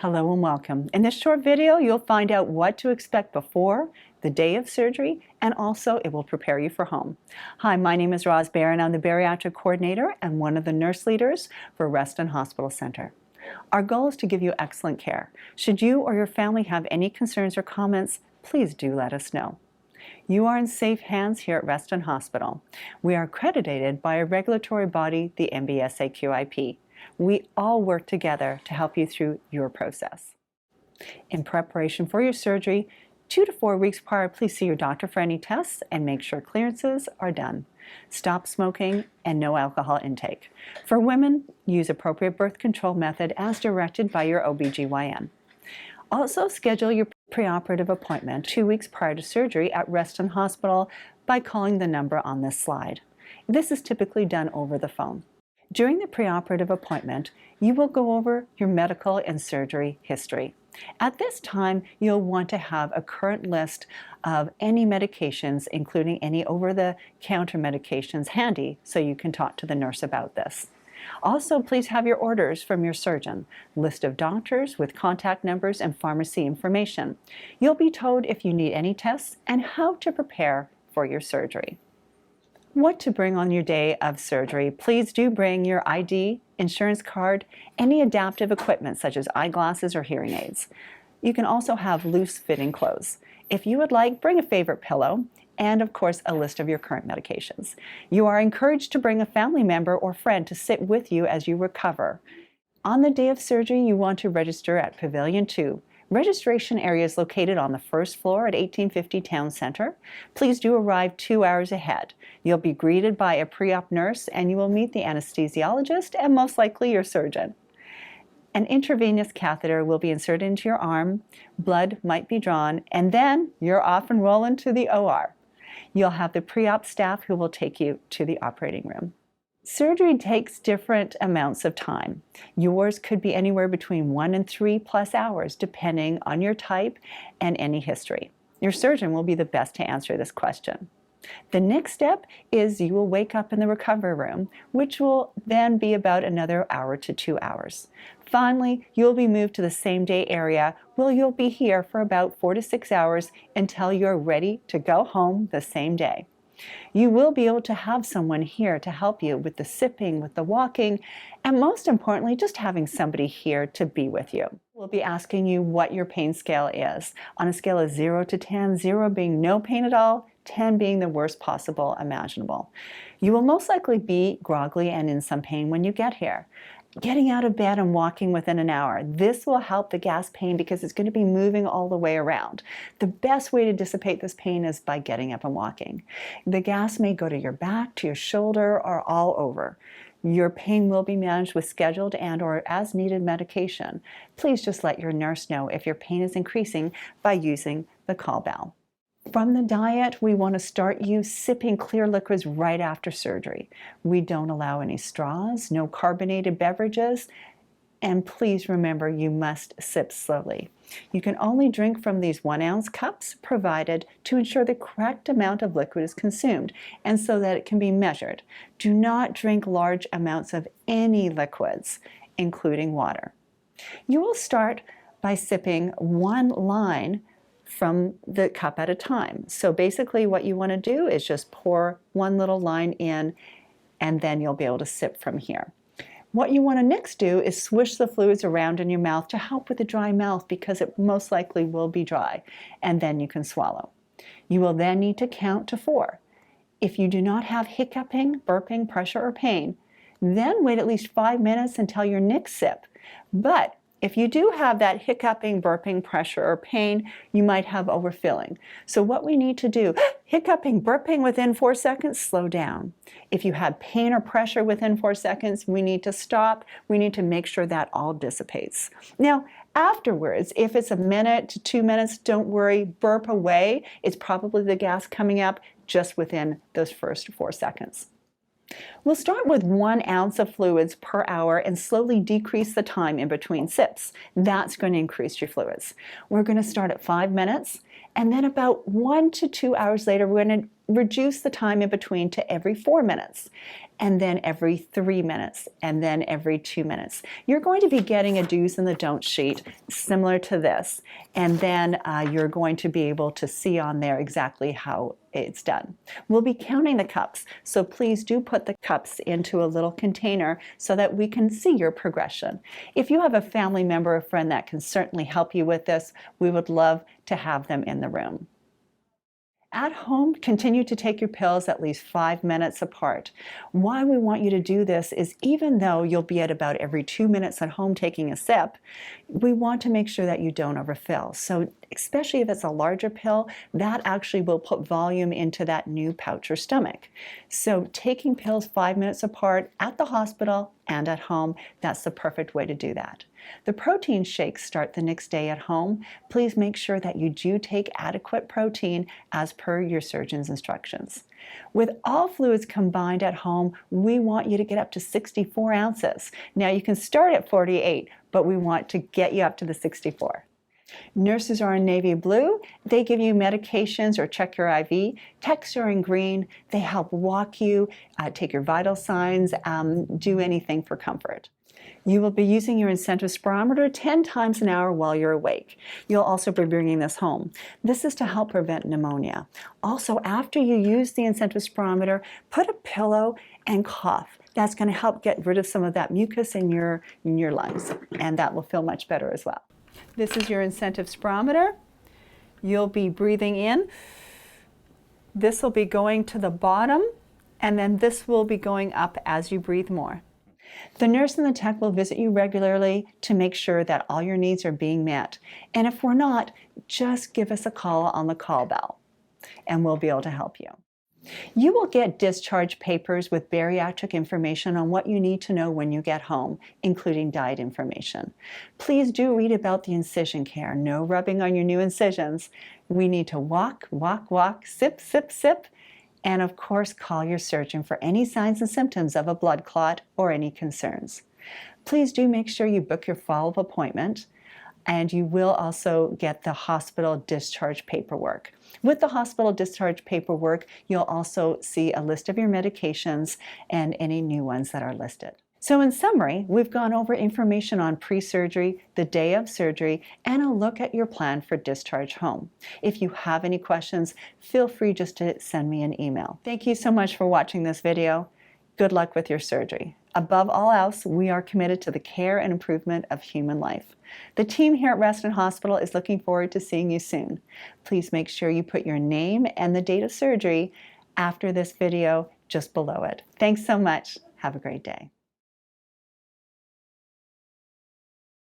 Hello and welcome. In this short video, you'll find out what to expect before, the day of surgery, and also it will prepare you for home. Hi, my name is Roz Barron. I'm the Bariatric Coordinator and one of the nurse leaders for Reston Hospital Center. Our goal is to give you excellent care. Should you or your family have any concerns or comments, please do let us know. You are in safe hands here at Reston Hospital. We are accredited by a regulatory body, the MBSAQIP. We all work together to help you through your process. In preparation for your surgery, 2 to 4 weeks prior, please see your doctor for any tests and make sure clearances are done. Stop smoking and no alcohol intake. For women, use appropriate birth control method as directed by your OBGYN. Also, schedule your preoperative appointment 2 weeks prior to surgery at Reston Hospital by calling the number on this slide. This is typically done over the phone. During the preoperative appointment, you will go over your medical and surgery history. At this time, you'll want to have a current list of any medications, including any over-the-counter medications, handy so you can talk to the nurse about this. Also, please have your orders from your surgeon, list of doctors with contact numbers and pharmacy information. You'll be told if you need any tests and how to prepare for your surgery. What to bring on your day of surgery. Please do bring your ID, insurance card, any adaptive equipment such as eyeglasses or hearing aids. You can also have loose-fitting clothes. If you would like, bring a favorite pillow and, of course, a list of your current medications. You are encouraged to bring a family member or friend to sit with you as you recover. On the day of surgery, you want to register at Pavilion 2. Registration area is located on the first floor at 1850 Town Center. Please do arrive 2 hours ahead. You'll be greeted by a pre-op nurse and you will meet the anesthesiologist and most likely your surgeon. An intravenous catheter will be inserted into your arm, blood might be drawn, and then you're off and rolling to the OR. You'll have the pre-op staff who will take you to the operating room. Surgery takes different amounts of time. Yours could be anywhere between 1 and 3+ hours, depending on your type and any history. Your surgeon will be the best to answer this question. The next step is you will wake up in the recovery room, which will then be about another hour to 2 hours. Finally, you'll be moved to the same day area where you'll be here for about 4 to 6 hours until you're ready to go home the same day. You will be able to have someone here to help you with the sipping, with the walking, and most importantly, just having somebody here to be with you. We'll be asking you what your pain scale is, on a scale of 0 to 10, 0 being no pain at all, 10 being the worst possible imaginable. You will most likely be groggy and in some pain when you get here. Getting out of bed and walking within an hour. This will help the gas pain because it's going to be moving all the way around. The best way to dissipate this pain is by getting up and walking. The gas may go to your back, to your shoulder, or all over. Your pain will be managed with scheduled and/or as needed medication. Please just let your nurse know if your pain is increasing by using the call bell. From the diet, we want to start you sipping clear liquids right after surgery. We don't allow any straws, no carbonated beverages, and please remember you must sip slowly. You can only drink from these 1-ounce cups provided to ensure the correct amount of liquid is consumed and so that it can be measured. Do not drink large amounts of any liquids, including water. You will start by sipping 1 line from the cup at a time. So basically what you want to do is just pour 1 little line in and then you'll be able to sip from here. What you want to next do is swish the fluids around in your mouth to help with the dry mouth because it most likely will be dry, and then you can swallow. You will then need to count to 4. If you do not have hiccuping, burping, pressure, or pain, then wait at least 5 minutes until your next sip. But if you do have that hiccuping, burping, pressure, or pain, you might have overfilling. So what we need to do, hiccuping, burping within 4 seconds, slow down. If you have pain or pressure within 4 seconds, we need to stop. We need to make sure that all dissipates. Now, afterwards, if it's 1 minute to 2 minutes, don't worry, burp away. It's probably the gas coming up just within those first 4 seconds. We'll start with 1 ounce of fluids per hour and slowly decrease the time in between sips. That's going to increase your fluids. We're going to start at 5 minutes, and then about 1 to 2 hours later, we're going to reduce the time in between to every 4 minutes, and then every 3 minutes, and then every 2 minutes. You're going to be getting a do's and the don'ts sheet similar to this, and then you're going to be able to see on there exactly how it's done. We'll be counting the cups, so please do put the cups into a little container so that we can see your progression. If you have a family member or friend that can certainly help you with this, we would love to have them in the room. At home, continue to take your pills at least 5 minutes apart. Why we want you to do this is even though you'll be at about every 2 minutes at home taking a sip, we want to make sure that you don't overfill. So especially if it's a larger pill, that actually will put volume into that new pouch or stomach. So taking pills 5 minutes apart at the hospital and at home, that's the perfect way to do that. The protein shakes start the next day at home. Please make sure that you do take adequate protein as per your surgeon's instructions. With all fluids combined at home, we want you to get up to 64 ounces. Now you can start at 48, but we want to get you up to the 64. Nurses are in navy blue. They give you medications or check your IV. Techs are in green. They help walk you, take your vital signs, do anything for comfort. You will be using your incentive spirometer 10 times an hour while you're awake. You'll also be bringing this home. This is to help prevent pneumonia. Also, after you use the incentive spirometer, put a pillow and cough. That's going to help get rid of some of that mucus in your lungs, and that will feel much better as well. This is your incentive spirometer. You'll be breathing in. This will be going to the bottom, and then this will be going up as you breathe more. The nurse and the tech will visit you regularly to make sure that all your needs are being met. And if we're not, just give us a call on the call bell, and we'll be able to help you. You will get discharge papers with bariatric information on what you need to know when you get home, including diet information. Please do read about the incision care. No rubbing on your new incisions. We need to walk, walk, walk, sip, sip, sip, and of course call your surgeon for any signs and symptoms of a blood clot or any concerns. Please do make sure you book your follow-up appointment, and you will also get the hospital discharge paperwork. With the hospital discharge paperwork, you'll also see a list of your medications and any new ones that are listed. So in summary, we've gone over information on pre-surgery, the day of surgery, and a look at your plan for discharge home. If you have any questions, feel free just to send me an email. Thank you so much for watching this video. Good luck with your surgery. Above all else, we are committed to the care and improvement of human life. The team here at Reston Hospital is looking forward to seeing you soon. Please make sure you put your name and the date of surgery after this video just below it. Thanks so much. Have a great day.